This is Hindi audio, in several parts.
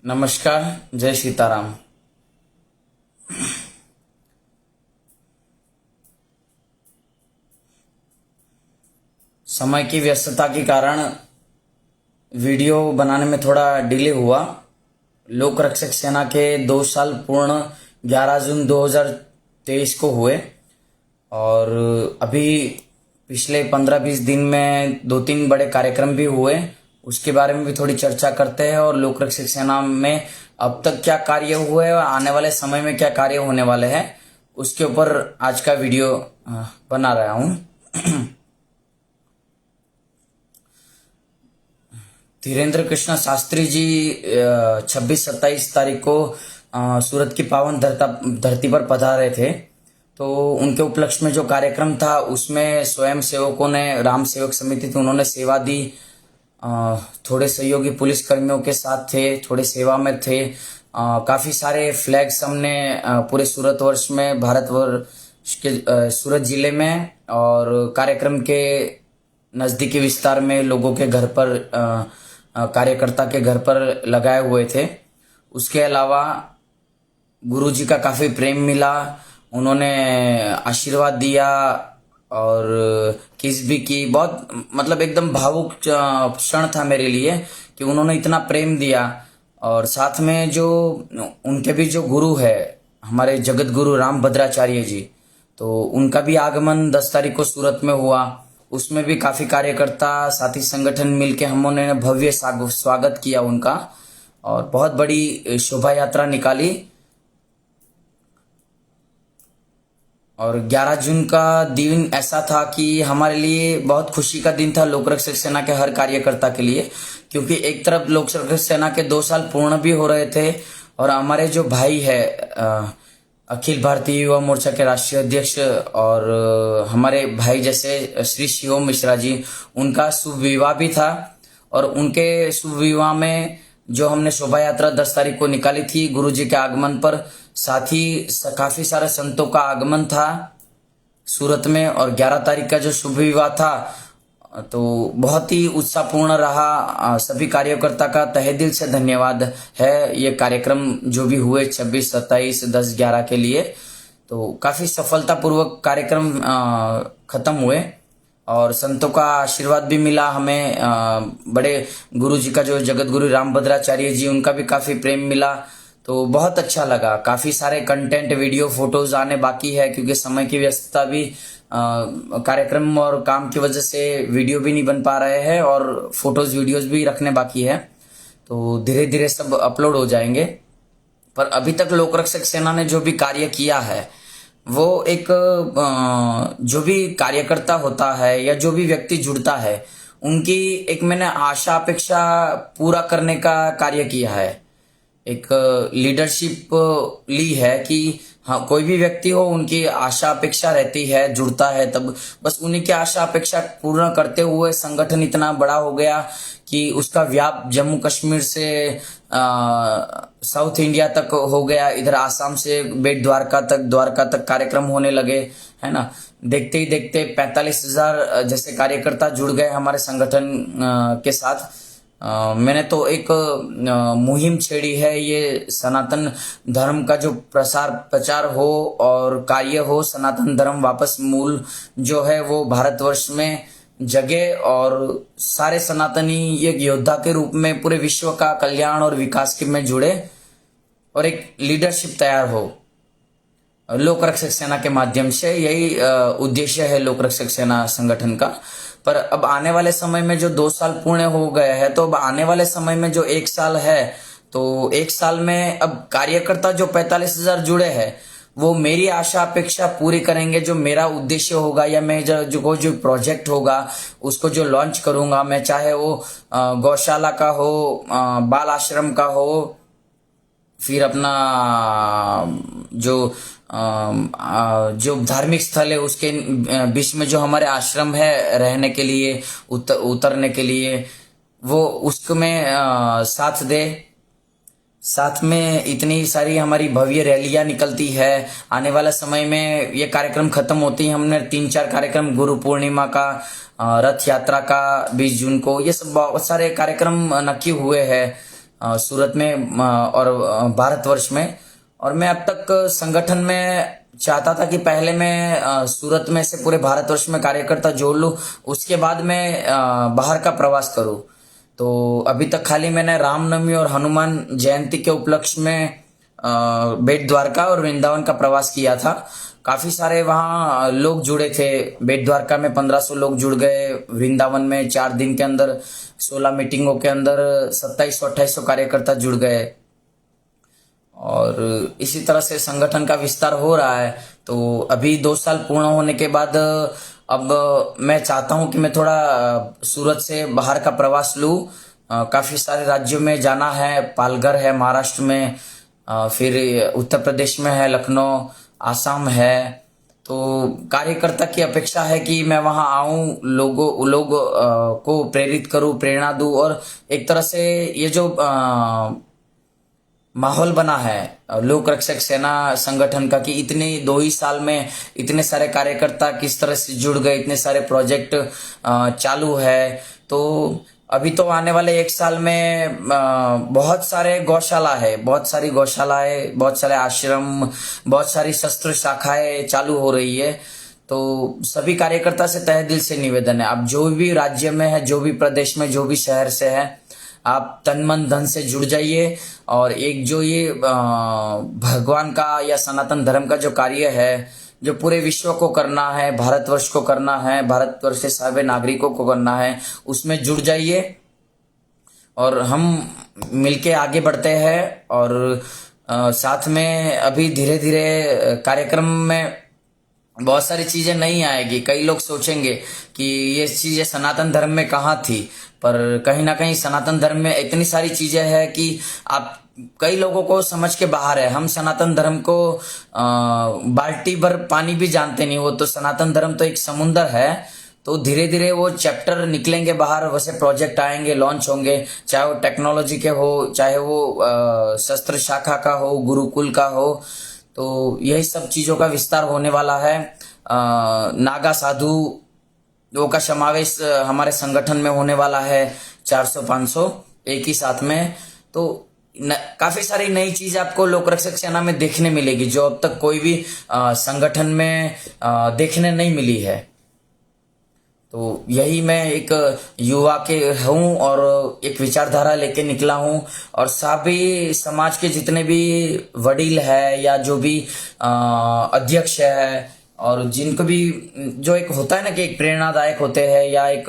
नमस्कार। जय सीताराम। समय की व्यस्तता के कारण वीडियो बनाने में थोड़ा डिले हुआ। लोक रक्षक सेना के 2 साल पूर्ण 11 जून 2023 को हुए और अभी पिछले 15-20 दिन में 2-3 बड़े कार्यक्रम भी हुए। उसके बारे में भी थोड़ी चर्चा करते हैं और लोक रक्षक सेना में अब तक क्या कार्य हुए और आने वाले समय में क्या कार्य होने वाले हैं उसके ऊपर आज का वीडियो बना रहा हूँ। धीरेन्द्र कृष्ण शास्त्री जी 26-27 तारीख को सूरत की पावन धरती पर पधारे थे। तो उनके उपलक्ष्य में जो कार्यक्रम था उसमें स्वयं सेवकों ने, राम सेवक समिति थी, उन्होंने सेवा दी। थोड़े सहयोगी पुलिस कर्मियों के साथ थे, थोड़े सेवा में थे। काफी सारे फ्लैग्स हमने पूरे सूरत वर्ष में, भारतवर्ष के सूरत जिले में और कार्यक्रम के नजदीकी विस्तार में लोगों के घर पर, कार्यकर्ता के घर पर लगाए हुए थे। उसके अलावा गुरुजी का काफी प्रेम मिला, उन्होंने आशीर्वाद दिया और किस भी की। बहुत मतलब एकदम भावुक क्षण था मेरे लिए कि उन्होंने इतना प्रेम दिया। और साथ में जो उनके भी जो गुरु है हमारे जगत गुरु राम भद्राचार्य जी, तो उनका भी आगमन 10 तारीख को सूरत में हुआ। उसमें भी काफी कार्यकर्ता साथी संगठन मिलके हमने भव्य स्वागत किया उनका और बहुत बड़ी शोभा यात्रा निकाली। और 11 जून का दिन ऐसा था कि हमारे लिए बहुत खुशी का दिन था, लोक रक्षक सेना के हर कार्यकर्ता के लिए, क्योंकि एक तरफ लोक रक्षक सेना के 2 साल पूर्ण भी हो रहे थे और हमारे जो भाई है अखिल भारतीय युवा मोर्चा के राष्ट्रीय अध्यक्ष और हमारे भाई जैसे श्री शिवम मिश्रा जी, उनका शुभ विवाह भी था। और उनके शुभ विवाह में जो हमने शोभा यात्रा 10 तारीख को निकाली थी गुरुजी के आगमन पर, साथ ही काफी सारे संतों का आगमन था सूरत में। और 11 तारीख का जो शुभ विवाह था तो बहुत ही उत्साहपूर्ण रहा। सभी कार्यकर्ता का तहे दिल से धन्यवाद है। ये कार्यक्रम जो भी हुए 26, 27, 10, 11 के लिए, तो काफी सफलतापूर्वक कार्यक्रम खत्म हुए और संतों का आशीर्वाद भी मिला हमें। बड़े गुरु जी का जो जगत गुरु राम भद्राचार्य जी, उनका भी काफी प्रेम मिला, तो बहुत अच्छा लगा। काफी सारे कंटेंट, वीडियो, फोटोज आने बाकी है क्योंकि समय की व्यस्तता भी, कार्यक्रम और काम की वजह से वीडियो भी नहीं बन पा रहे हैं और फोटोज वीडियोज भी रखने बाकी है, तो धीरे धीरे सब अपलोड हो जाएंगे। पर अभी तक लोक रक्षक सेना ने जो भी कार्य किया है वो एक जो भी कार्यकर्ता होता है या जो भी व्यक्ति जुड़ता है उनकी एक मैंने आशा अपेक्षा पूरा करने का कार्य किया है। एक लीडरशिप ली है कि हाँ, कोई भी व्यक्ति हो उनकी आशा अपेक्षा रहती है, जुड़ता है तब बस उन्हीं की आशा अपेक्षा पूर्ण करते हुए संगठन इतना बड़ा हो गया कि उसका व्याप जम्मू कश्मीर से साउथ इंडिया तक हो गया। इधर आसाम से बेट द्वारका तक कार्यक्रम होने लगे, है ना। देखते ही देखते 45,000 जैसे कार्यकर्ता जुड़ गए हमारे संगठन के साथ। मैंने तो एक मुहिम छेड़ी है, ये सनातन धर्म का जो प्रचार हो और कार्य हो, सनातन धर्म वापस मूल जो है वो भारतवर्ष में जगे और सारे सनातनी एक योद्धा के रूप में पूरे विश्व का कल्याण और विकास के में जुड़े और एक लीडरशिप तैयार हो लोक रक्षक सेना के माध्यम से। यही उद्देश्य है लोक रक्षक सेना संगठन का। पर अब आने वाले समय में जो 2 साल पूर्ण हो गए हैं, तो अब आने वाले समय में जो 1 साल है, तो 1 साल में अब कार्यकर्ता जो 45,000 जुड़े हैं वो मेरी आशा अपेक्षा पूरी करेंगे। जो मेरा उद्देश्य होगा या मैं जो प्रोजेक्ट होगा उसको जो लॉन्च करूंगा मैं, चाहे वो गौशाला का हो, बाल आश्रम का हो, फिर अपना जो धार्मिक स्थल है उसके बीच में जो हमारे आश्रम है रहने के लिए, उतरने के लिए, वो उसको में साथ दे। साथ में इतनी सारी हमारी भव्य रैलियां निकलती है। आने वाला समय में ये कार्यक्रम खत्म होती है, हमने 3-4 कार्यक्रम, गुरु पूर्णिमा का, रथ यात्रा का 20 जून को, ये सब बहुत सारे कार्यक्रम नक्की हुए हैं। सूरत में और भारतवर्ष में। और मैं अब तक संगठन में चाहता था कि पहले मैं सूरत में से पूरे भारतवर्ष में कार्यकर्ता जोड़ लूं, उसके बाद मैं बाहर का प्रवास करूं। तो अभी तक खाली मैंने रामनवमी और हनुमान जयंती के उपलक्ष्य में बेट द्वारका और वृंदावन का प्रवास किया था। काफी सारे वहाँ लोग जुड़े थे। बेट द्वारका में 1500 लोग जुड़ गए, वृंदावन में 4 दिन के अंदर 16 मीटिंगों के अंदर 2700-2800 कार्यकर्ता जुड़ गए। और इसी तरह से संगठन का विस्तार हो रहा है। तो अभी 2 साल पूर्ण होने के बाद अब मैं चाहता हूं कि मैं थोड़ा सूरत से बाहर का प्रवास लूं। काफी सारे राज्यों में जाना है, पालघर है महाराष्ट्र में, फिर उत्तर प्रदेश में है, लखनऊ, आसाम है। तो कार्यकर्ता की अपेक्षा है कि मैं वहां आऊं, लोग को प्रेरित करूं, प्रेरणा दूं। और एक तरह से ये जो माहौल बना है लोक रक्षक सेना संगठन का कि इतने 2 ही साल में इतने सारे कार्यकर्ता किस तरह से जुड़ गए, इतने सारे प्रोजेक्ट चालू है। तो अभी तो आने वाले 1 साल में बहुत सारे गौशाला है, बहुत सारी गौशालाएं, बहुत सारे आश्रम, बहुत सारी शस्त्र शाखाएं चालू हो रही है। तो सभी कार्यकर्ता से तहे दिल से निवेदन है, आप जो भी राज्य में है, जो भी प्रदेश में, जो भी शहर से है, आप तन मन धन से जुड़ जाइए। और एक जो ये भगवान का या सनातन धर्म का जो कार्य है, जो पूरे विश्व को करना है, भारतवर्ष को करना है, भारतवर्ष के सभी नागरिकों को करना है, उसमें जुड़ जाइए और हम मिलके आगे बढ़ते हैं। और साथ में अभी धीरे धीरे कार्यक्रम में बहुत सारी चीजें नहीं आएगी। कई लोग सोचेंगे कि ये चीजें सनातन धर्म में कहाँ थी, पर कहीं ना कहीं सनातन धर्म में इतनी सारी चीजें हैं कि आप कई लोगों को समझ के बाहर है। हम सनातन धर्म को बाल्टी भर पानी भी जानते नहीं, वो तो सनातन धर्म तो एक समुंदर है। तो धीरे धीरे वो चैप्टर निकलेंगे बाहर, वैसे प्रोजेक्ट आएंगे, लॉन्च होंगे, चाहे वो टेक्नोलॉजी के हो, चाहे वो शस्त्र शाखा का हो, गुरुकुल का हो। तो यही सब चीजों का विस्तार होने वाला है। नागा साधु वो का समावेश हमारे संगठन में होने वाला है, 400-500 एक ही साथ में। तो काफी सारी नई चीज आपको लोक रक्षक सेना में देखने मिलेगी, जो अब तक कोई भी संगठन में देखने नहीं मिली है। तो यही मैं एक युवा के हूँ और एक विचारधारा लेके निकला हूँ। और सभी समाज के जितने भी वडील है या जो भी अध्यक्ष है, और जिनको भी जो एक होता है ना कि एक प्रेरणादायक होते हैं या एक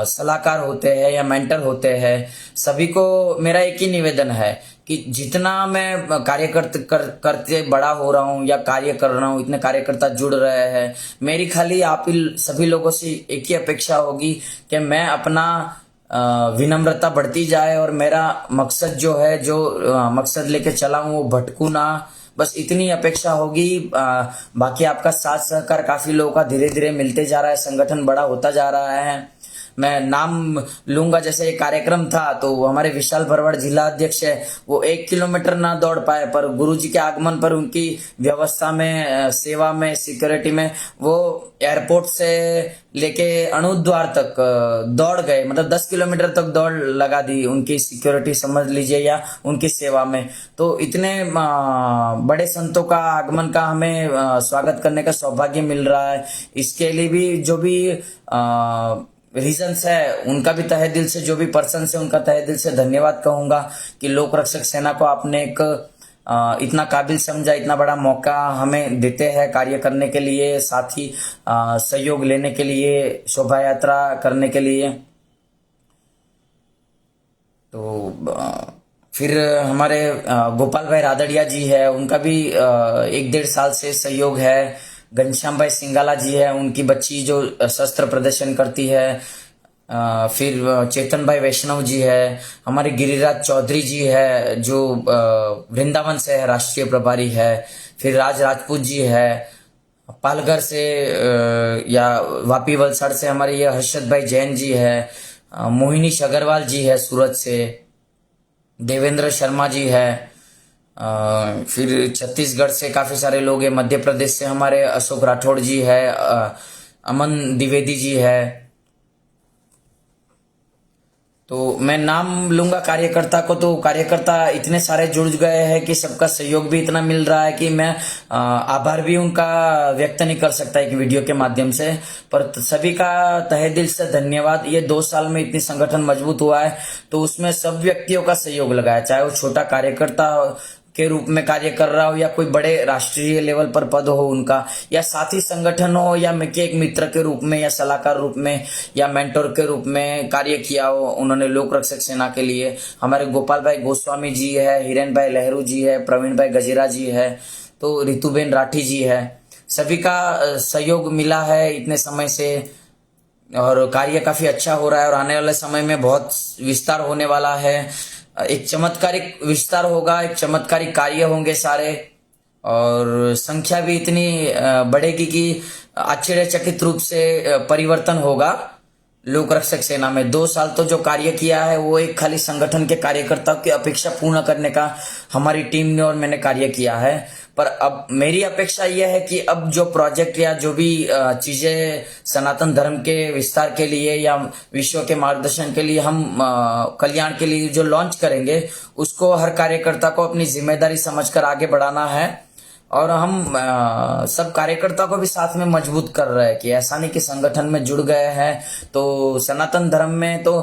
सलाहकार होते हैं या मेंटर होते हैं, सभी को मेरा एक ही निवेदन है कि जितना मैं कार्य करते बड़ा हो रहा हूँ या कार्य कर रहा हूँ, इतने कार्यकर्ता जुड़ रहे हैं, मेरी खाली आप ही सभी लोगों से एक ही अपेक्षा होगी कि मैं अपना विनम्रता बढ़ती जाए और मेरा मकसद जो है, जो मकसद लेके चला हूँ वो भटकू ना, बस इतनी अपेक्षा होगी। बाकी आपका साथ सहकार काफी लोगों का धीरे धीरे मिलते जा रहा है, संगठन बड़ा होता जा रहा है। मैं नाम लूंगा, जैसे एक कार्यक्रम था तो हमारे विशाल भरवाड़ जिला अध्यक्ष है, वो 1 किलोमीटर ना दौड़ पाए, पर गुरुजी के आगमन पर उनकी व्यवस्था में, सेवा में, सिक्योरिटी में वो एयरपोर्ट से लेके अणुद्वार तक दौड़ गए। मतलब 10 किलोमीटर तक दौड़ लगा दी उनकी सिक्योरिटी समझ लीजिए या उनकी सेवा में। तो इतने बड़े संतों का आगमन का हमें स्वागत करने का सौभाग्य मिल रहा है। इसके लिए भी जो भी रीजंस है उनका भी तहे दिल से, जो भी पर्सन है उनका तहे दिल से धन्यवाद कहूंगा कि लोक रक्षक सेना को आपने एक इतना काबिल समझा, इतना बड़ा मौका हमें देते हैं कार्य करने के लिए, साथ ही सहयोग लेने के लिए, शोभा यात्रा करने के लिए। तो फिर हमारे गोपाल भाई रादड़िया जी है, उनका भी 1-1.5 साल से सहयोग है। घनश्याम भाई सिंगाला जी है, उनकी बच्ची जो शस्त्र प्रदर्शन करती है। फिर चेतन भाई वैष्णव जी है, हमारे गिरिराज चौधरी जी है जो वृंदावन से है, राष्ट्रीय प्रभारी है। फिर राज राजपूत जी है पालघर से, या वापी वलसाड़ से हमारे ये हर्षद भाई जैन जी है। मोहिनी अग्रवाल जी है सूरत से, देवेंद्र शर्मा जी है। फिर छत्तीसगढ़ से काफी सारे लोग हैं, मध्य प्रदेश से हमारे अशोक राठौड़ जी है, अमन द्विवेदी जी है। तो मैं नाम लूंगा कार्यकर्ता को, तो कार्यकर्ता इतने सारे जुड़ गए हैं कि सबका सहयोग भी इतना मिल रहा है कि मैं आभार भी उनका व्यक्त नहीं कर सकता एक वीडियो के माध्यम से। पर सभी का तहे दिल से धन्यवाद। ये 2 साल में इतनी संगठन मजबूत हुआ है, तो उसमें सब व्यक्तियों का सहयोग लगा है, चाहे वो छोटा कार्यकर्ता के रूप में कार्य कर रहा हो या कोई बड़े राष्ट्रीय लेवल पर पद हो उनका, या साथी संगठन हो, या मैं एक मित्र के रूप में या सलाहकार रूप में या मेंटोर के रूप में कार्य किया हो उन्होंने लोक रक्षक सेना के लिए। हमारे गोपाल भाई गोस्वामी जी है, हिरेन भाई लहरू जी है, प्रवीण भाई गजेरा जी है, तो रितुबेन राठी जी है। सभी का सहयोग मिला है इतने समय से, और कार्य काफी अच्छा हो रहा है और आने वाले समय में बहुत विस्तार होने वाला है। एक चमत्कारिक विस्तार होगा, एक चमत्कारिक कार्य होंगे सारे, और संख्या भी इतनी बढ़ेगी कि आश्चर्यचकित रूप से परिवर्तन होगा लोक रक्षक सेना में। 2 साल तो जो कार्य किया है वो एक खाली संगठन के कार्यकर्ताओं की अपेक्षा पूर्ण करने का हमारी टीम ने और मैंने कार्य किया है। पर अब मेरी अपेक्षा यह है कि अब जो प्रोजेक्ट या जो भी चीजें सनातन धर्म के विस्तार के लिए या विश्व के मार्गदर्शन के लिए हम कल्याण के लिए जो लॉन्च करेंगे, उसको हर कार्यकर्ता को अपनी जिम्मेदारी समझकर आगे बढ़ाना है। और हम सब कार्यकर्ता को भी साथ में मजबूत कर रहे हैं कि ऐसा नहीं कि संगठन में जुड़ गए हैं तो सनातन धर्म में तो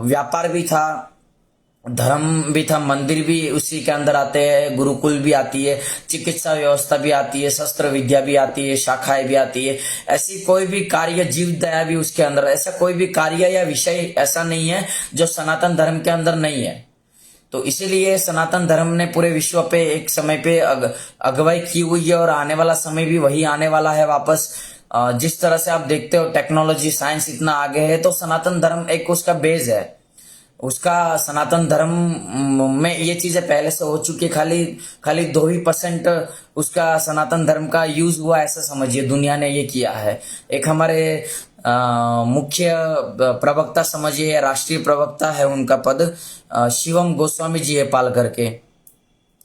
व्यापार भी था, धर्म भी था, मंदिर भी उसी के अंदर आते हैं, गुरुकुल भी आती है, चिकित्सा व्यवस्था भी आती है, शस्त्र विद्या भी आती है, शाखाएं भी आती है। ऐसी कोई भी कार्य, जीव दया भी उसके अंदर, ऐसा कोई भी कार्य या विषय ऐसा नहीं है जो सनातन धर्म के अंदर नहीं है। तो इसीलिए सनातन धर्म ने पूरे विश्व पे एक समय पे अगुवाई की हुई है, और आने वाला समय भी वही आने वाला है वापस। जिस तरह से आप देखते हो टेक्नोलॉजी साइंस इतना आगे है, तो सनातन धर्म एक उसका बेस है। उसका सनातन धर्म में ये चीजें पहले से हो चुकी है, खाली 2% उसका सनातन धर्म का यूज हुआ ऐसा समझिए, दुनिया ने ये किया है। एक हमारे मुख्य प्रवक्ता समझिए, राष्ट्रीय प्रवक्ता है उनका पद, शिवम गोस्वामी जी है पालघर के।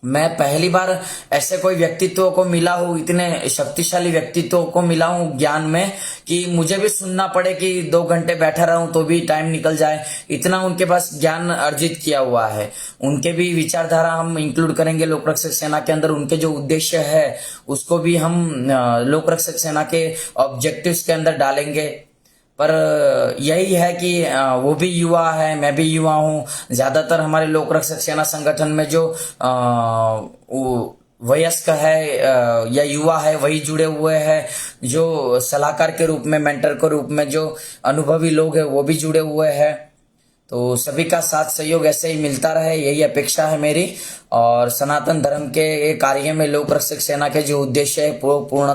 मैं पहली बार ऐसे कोई व्यक्तित्व को मिला हूँ, इतने शक्तिशाली व्यक्तित्व को मिला हूँ ज्ञान में, कि मुझे भी सुनना पड़े कि 2 घंटे बैठा रहूं तो भी टाइम निकल जाए, इतना उनके पास ज्ञान अर्जित किया हुआ है। उनके भी विचारधारा हम इंक्लूड करेंगे लोक रक्षक सेना के अंदर, उनके जो उद्देश्य है उसको भी हम लोक रक्षक सेना के ऑब्जेक्टिव्स के अंदर डालेंगे। पर यही है कि वो भी युवा है, मैं भी युवा हूँ। ज्यादातर हमारे लोक रक्षक सेना संगठन में जो वयस्क है या युवा है वही जुड़े हुए हैं, जो सलाहकार के रूप में, मेंटर के रूप में जो अनुभवी लोग हैं वो भी जुड़े हुए हैं। तो सभी का साथ सहयोग ऐसे ही मिलता रहे, यही अपेक्षा है मेरी। और सनातन धर्म के कार्य में लोक रक्षक सेना के जो उद्देश्य है पूर्ण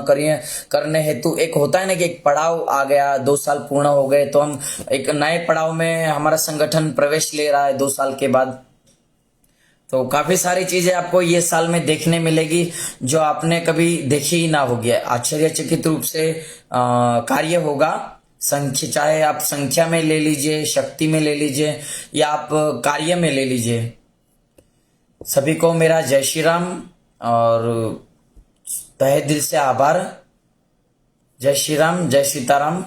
करने हेतु एक होता है ना कि एक पड़ाव आ गया, 2 साल पूर्ण हो गए तो हम एक नए पड़ाव में हमारा संगठन प्रवेश ले रहा है 2 साल के बाद। तो काफी सारी चीजें आपको ये साल में देखने मिलेगी जो आपने कभी देखी ही ना होगी। आश्चर्यचकित रूप से कार्य होगा। संख्या, चाहे आप संख्या में ले लीजिए, शक्ति में ले लीजिए, या आप कार्य में ले लीजिए। सभी को मेरा जय श्री राम और तहे दिल से आभार। जय श्री राम, जय सीताराम।